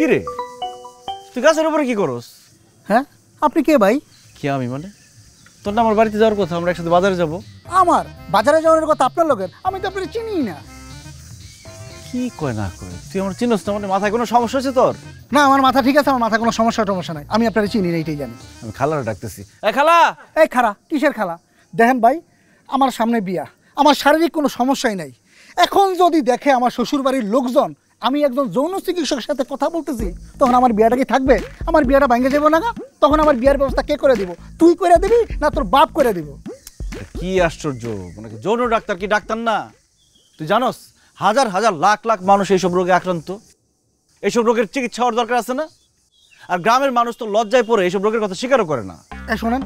কি রে তুই গাছের উপরে কি করস? হ্যাঁ আপনি কে ভাই? কি আমি মানে তোর না আমার বাড়িতে যাওয়ার কথা, আমরা একসাথে বাজারে যাব। আমার বাজারে যাওয়ার কথা আপনার লোকের, আমি তো আপনার চিনি না। কি কয় না কয় তুই আমার চিনস না? মানে মাথায় কোনো সমস্যা আছে তোর? না আমার মাথা ঠিক আছে, আমার মাথায় কোনো সমস্যা নাই, আমি আপনার চিনি না, এইটাই জানি। আমি খালারে ডাকতেছি। এই খালা! এই খালা, কিসের খালা? দেখেন ভাই, আমার সামনে বিয়া, আমার শারীরিক কোনো সমস্যাই নাই। এখন যদি দেখে আমার শ্বশুর বাড়ির লোকজন আমি একজন যৌন চিকিৎসকের সাথে কথা বলতেছি, তখন আমার বিয়াটা কি থাকবে? আমার বিয়াটা ভেঙে যাবো না? তখন আমার বিয়ার ব্যবস্থা কে করে দিব? তুই করে দিবি না তোর বাপ করে দিব? কি আশ্চর্য, মানে যৌন ডাক্তার কি ডাক্তার না? তুই জানোস হাজার হাজার লাখ লাখ মানুষ এইসব রোগে আক্রান্ত। এইসব রোগের চিকিৎসা হওয়ার দরকার আছে না? আর গ্রামের মানুষ তো লজ্জায় পড়ে এইসব রোগের কথা স্বীকারও করে না। শোনেন,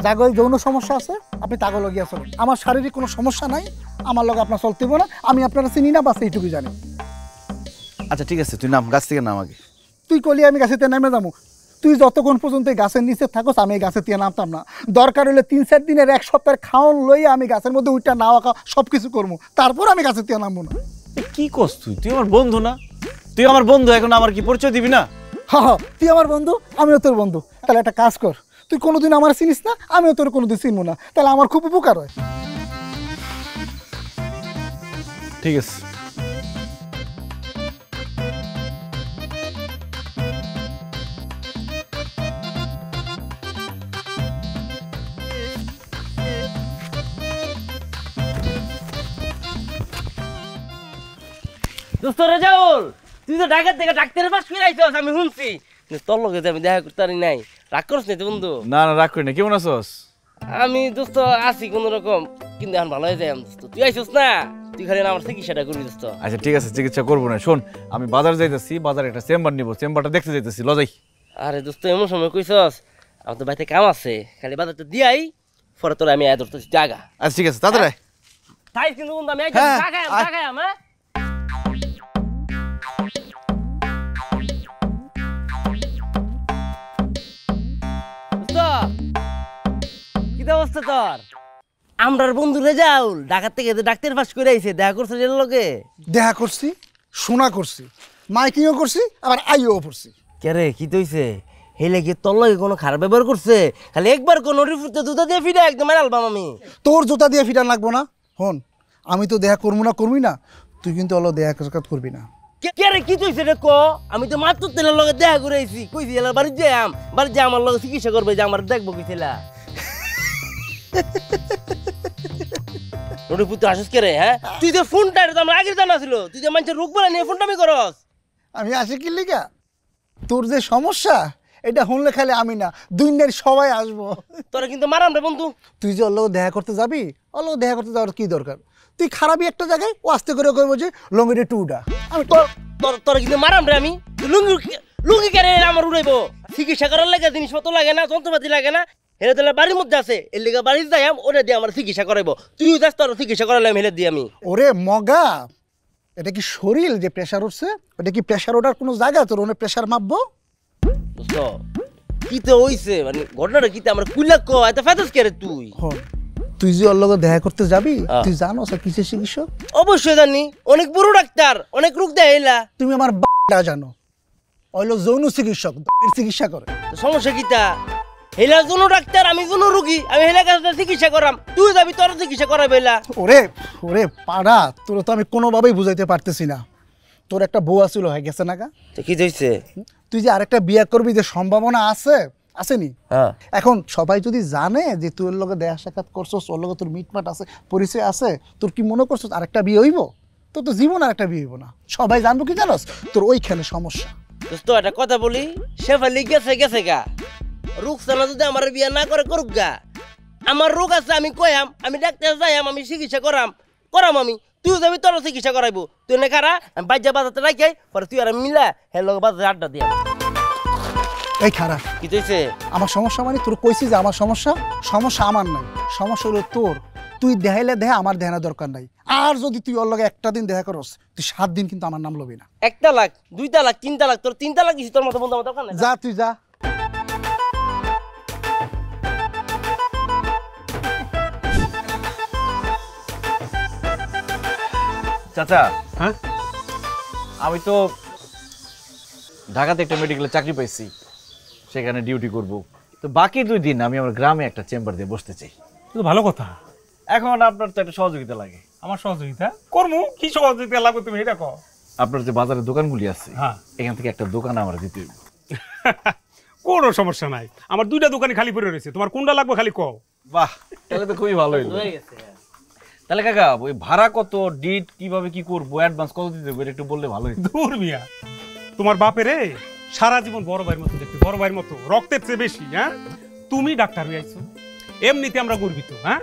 জাগল যৌন সমস্যা আছে, আপনি তাগো লগিয়া চলেন। আমার শারীরিক কোনো সমস্যা নাই, আমার লগে আপনার চলতে না, আমি আপনারা চিনি না, বাস এইটুকু জানি। আচ্ছা ঠিক আছে, তুই নাম, গাছ থেকে নাম আগে। তুই কলি আমি গাছেতে নেমে যাবো? তুই যতক্ষণ পর্যন্ত গাছের নিচে থাকোস আমি এই গাছের দিয়ে নামতাম না। দরকার হলে 3-4 দিনের 1 সপ্তাহের খাওয়ান লইয়া আমি গাছের মধ্যে উইটা নাওয়া খাওয়া সব কিছু করবো, তারপর আমি গাছের দিয়ে নামবো না। কি করছ তুই? তুই আমার বন্ধু না? তুই আমার বন্ধু, এখন আমার কি পরিচয় দিবি না? হ্যাঁ, তুই আমার বন্ধু, আমিও তোর বন্ধু। তাহলে একটা কাজ কর, তুই কোনোদিন আমার চিনিস না, আমিও তোর কোনোদিন চিনবো না, তাহলে আমার খুব উপকার হয়। ঠিক আছে। দোস্ত রেজাউল, তুই তো ঢাকা থেকে ডাক্তারের পাশ ফিরে আইছস, আমি শুনছি। তোর লগে আমি দেখা করতে পারি নাই, রাগ করছ না তো বন্ধু? না না, রাগ করি না। কেমন আছস? আমি দোস্ত আছি কোন রকম, কিন্তু এখন ভালো হয়ে যাই। দোস্ত তুই আইছস না, তুই খালি আমার চিকিৎসাটা করবি দোস্ত। আচ্ছা ঠিক আছে, চিকিৎসা করবো না। শোন, আমি বাজার যাইতেছি, বাজারে একটা চেম্বার নিব, চেম্বারটা দেখতে যাইতেছি, লজাই। আরে দোস্ত এমন সময় কইছস, আমার তো বাড়িতে কাম আছে, খালি বাজারটা দিয়াই পরে তোর আমি আয় ধরতেছি জায়গা। আচ্ছা ঠিক আছে, তাড়াতাড়ি। তাই কিন্তু বন্ধু আমি হ্যাঁ, জায়গায় হ্যাঁ। কি অবস্থা তোর? আমরার বন্ধু রেজাউল ঢাকা থেকে ডাক্তার পাস করে আইছে, দেখা করছে এর লগে? দেখা করছি, শোনা করছি, মাইকিংও করছি, আবার আইও করছি। কে রে, কি তৈছে? হেলে কি তোর লগে কোনো খারাপ ব্যবহার করছে? খালি একবার কোন রিফুতে জুতা দিয়ে ফিরে একদম মারালবাম আমি। তোর জুতা দিয়ে ফিটান লাগবো না। হন, আমি তো দেখা করবো না, করবি না, তুই কিন্তু হলো দেখা করবি না। কে রে, কি তৈছে রে ক? আমি তো মাত্র তেলের লগে দেখা করে আইছি, কইছি এলার বাড়ি যাম, বাড়ি যা আমার লগে চিকিৎসা করবে, যে আমার দেখবো কইছিলা। রিফুতে আসিস কে রে? হ্যাঁ, তুই যে ফোনটা তো আমার আগের জানা ছিল, তুই যে মানুষের রোগ বলে নিয়ে ফোনটা আমি করস। আমি আসি কি লিগা? তোর যে সমস্যা এটা শুনলে খালি আমি না, দুনিয়ার সবাই আসবো। তোরা কিন্তু মারাম রে বন্ধু। তুই যে ওর দেখা করতে যাবি, ওর দেখা করতে যাওয়ার কি দরকার? তুই খারাপই একটা জায়গায় ও আস্তে করে কইবো যে লঙ্গিরে টুডা। আমি তোরা কিন্তু মারাম রে আমি। লুঙ্গি কেন আমার উড়াইবো? চিকিৎসা করার লাগে জিনিসপত্র লাগে না, যন্ত্রপাতি লাগে না, হেলে তোলা বাড়ির মধ্যে আছে, এর লিগা বাড়ি যাই ওটা দিয়ে আমার চিকিৎসা করাইবো। তুইও যাস তোর চিকিৎসা করালাম হেলে দিয়ে আমি। ওরে মগা, এটা কি শরীর যে প্রেশার উঠছে? ওটা কি প্রেশার ওঠার কোনো জায়গা তোর ওনে প্রেশার মাপবো? বুঝছো কিতে হইছে, মানে ঘটনাটা কিতে আমার কুইলা ক এত ফেদাস কে রে তুই? তুই যে ওর লগে দেখা করতে যাবি, তুই জানো স্যার কিসের চিকিৎসক? অবশ্যই জানি, অনেক বড় ডাক্তার, অনেক রোগ দেয় এলা। তুমি আমার জানো, ওইলো যৌন চিকিৎসক, চিকিৎসা করে। সমস্যা কিতা? হেলার জন্য ডাক্তার, আমি জন্য রোগী, আমি হেলা কাছে চিকিৎসা করাম, তুই যাবি তোর চিকিৎসা করাবে এলা। ওরে ওরে পাড়া, তোর তো আমি কোনোভাবেই বুঝাইতে পারতেছি না। তোর একটা বউ আসছিল, হয়ে গেছে না গা? তো কি হইছে? তুই যে আরেকটা বিয়ে করবি যে সম্ভাবনা আছে, আসেনি? হ্যাঁ। এখন সবাই যদি জানে যে তুই ওর লগে দেখা সাক্ষাৎ করছস, ওর লগে তোর মিটমাট আছে, পরিচয় আছে, তোর কি মনে করছস আরেকটা বিয়ে হইব? তোর তো জীবন আরেকটা বিয়ে হইব না। সবাই জানবো কি জানোস? তোর ওইখানে সমস্যা। দোস্ত একটা কথা বলি, শেফালি গেছে গা, রুকসানা যদি আমার বিয়ে না করে করুক গা। আমার রোগ আছে, আমি কয়াম, আমি ডাক্তার যাইম, আমি চিকিৎসা করাম আমি, তুই যাবি তোর চিকিৎসা করাইবো। তুই না খারা, আমি বাজ্যা বাজাতে রাখাই, পরে তুই আর মিলা হে লোক বাজাতে আড্ডা দিয়া। এই খারাপ কি তুইছে? আমার সমস্যা মানে তোর কইছি যে আমার সমস্যা আমার নাই, সমস্যা হলো তোর। তুই দেখাইলে দেখা, আমার দেখানোর দরকার নাই। আর যদি তুই ওর লগে একটা দিন দেখা করস, তুই 7 দিন কিন্তু আমার নাম লবি না। 1 তালাক, 2 তালাক, 3 তালাক, তোর 3 তালাক দিছি, তোর মতো বন্ধু আমার দরকার নাই। যা তুই যা। চাচা, হ্যাঁ আমি তো ঢাকাতে একটা মেডিকেলে চাকরি পাইছি, সেখানে ডিউটি করব। তো বাকি 2 দিন আমি আমার গ্রামে একটা চেম্বার দিয়ে বসতে চাই। তো ভালো কথা। এখন আপনার তো একটা সহযোগিতা লাগে। আমার সহযোগিতা করমু, কি সহযোগিতা লাগবে তুমি এটা কও। আপনার যে বাজারের দোকানগুলি আছে, হ্যাঁ। এখান থেকে একটা দোকান আমার দিতে হইব। কোনো সমস্যা নাই, আমার 2টা দোকানে খালি পড়ে রয়েছে, তোমার কোনটা লাগবে খালি কও। বাহ, তাহলে তো খুবই ভালো হইলো। তাহলে কাকা ওই ভাড়া কত, ডিট কিভাবে কি করবো, অ্যাডভান্স কত দিতে হবে, এটা একটু বললে ভালো হইতো। দূর মিয়া, তোমার বাপেরে সারা জীবন বড় ভাইয়ের মতো দেখতে, বড় ভাইয়ের মতো, রক্তের চেয়ে বেশি। হ্যাঁ, তুমি ডাক্তার হয়ে আইছো, এমনিতে আমরা গর্বিত। হ্যাঁ,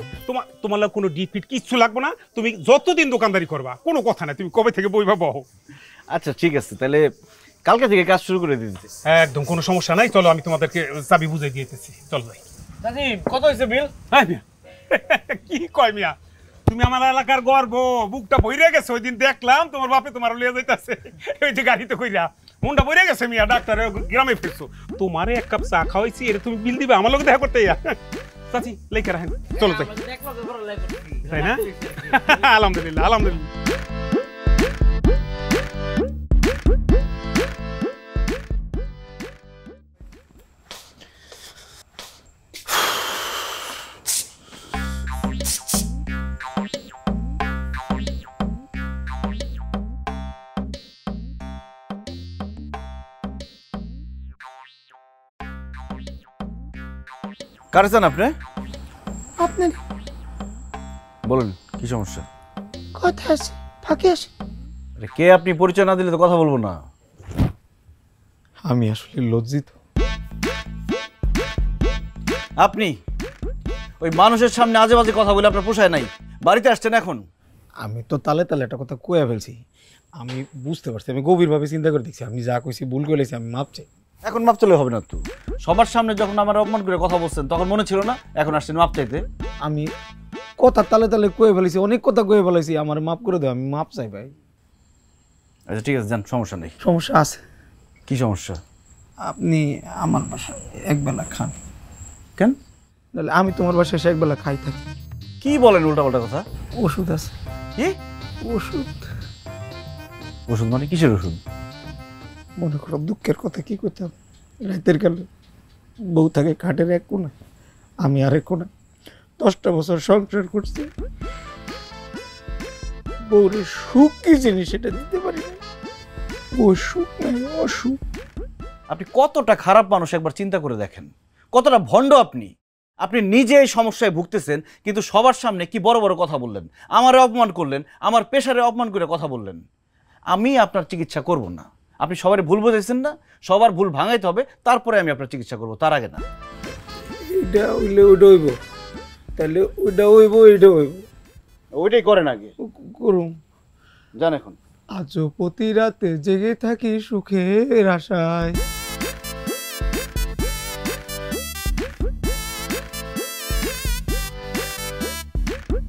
তোমার কোনো ডিট ফিট কিচ্ছু লাগবে না, তুমি যতদিন দোকানদারি করবা কোনো কথা না, তুমি কবে থেকে বইবা বহ। আচ্ছা ঠিক আছে, তাহলে কালকে থেকে কাজ শুরু করে দিতে। একদম কোনো সমস্যা নাই, চলো আমি তোমাদেরকে চাবি বুঝে দিয়েছি, চল ভাই। কত হয়েছে বিল? হ্যাঁ মিয়া, কি কয় মিয়া, তুমি আমার এলাকার গর্ব, বুকটা বইরে গেছে। ওই দিন দেখলাম তোমার বাপে তোমার লিয়ে যাইতাছে, ওই যে গাড়িতে কইরা মনটা বইরে গেছে মিয়া। ডাক্তার গ্রামে ফিরছো, তোমারে 1 কাপ চা খাওয়াইছি, এটা তুমি বিল দিবে, আমার লোক দেখা করতে ইয়া। চাচি লেখা রাখেন, চলো তাই, তাই না? আলহামদুলিল্লাহ, আলহামদুলিল্লাহ। কারেছেন আপনি? আপনার বলুন কি সমস্যা? কথা আছে, ফাঁকে আছে। আরে কে আপনি? পরিচয় না দিলে তো কথা বলবো না। আমি আসলে লজ্জিত। আপনি ওই মানুষের সামনে আজে বাজে কথা বলে আপনার পোষায় নাই। বাড়িতে আসছেন এখন? আমি তো তালে তালে একটা কথা কয়ে ফেলছি, আমি বুঝতে পারছি, আমি গভীরভাবে চিন্তা করে দেখছি, আমি যা কইছি ভুল করেছি, আমি মাপ চাই। এখন মাপ চলে হবে না তো। সবার সামনে যখন আমার অপমান করে কথা বলছেন তখন মনে ছিল না, এখন আসছেন মাপ চাইতে। আমি কথা তালে তালে কয়ে ফেলেছি, অনেক কথা কয়ে ফেলেছি, আমার মাপ করে দাও, আমি মাপ চাই ভাই। আচ্ছা ঠিক আছে, যান, সমস্যা নেই। সমস্যা আছে। কি সমস্যা? আপনি আমার বাসায় একবেলা খান। কেন? তাহলে আমি তোমার বাসায় এসে একবেলা খাই থাকি। কি বলেন উল্টাপাল্টা কথা? ওষুধ আছে। কি ওষুধ? ওষুধ মানে কিসের ওষুধ? মনে করো দুঃখের কথা কি করতাম, রাতের কালে বউ থাকে খাটের এক কোণে, আমি আরেক কোণে, 10টা বছর সংসার করছি, বউরে সুখ কি জিনিস সেটা দিতে পারি না, ও সুখ নাই, অসুখ। আপনি কতটা খারাপ মানুষ একবার চিন্তা করে দেখেন, কতটা ভণ্ড আপনি। আপনি নিজে এই সমস্যায় ভুগতেছেন, কিন্তু সবার সামনে কি বড় বড় কথা বললেন, আমারে অপমান করলেন, আমার পেশারে অপমান করে কথা বললেন। আমি আপনার চিকিৎসা করব না। আপনি সবার ভুল বুঝেছেন না, সবার ভুল ভাঙাইতে হবে, তারপরে আমি আপনার চিকিৎসা করব, তার আগে না। এটা হইলে ওইটা হইব, তাহলে ওইটা হইব, এইটা হইব, ওইটাই করেন আগে, করুম। জান এখন। আজও প্রতি রাতে জেগে থাকি সুখের আশায়,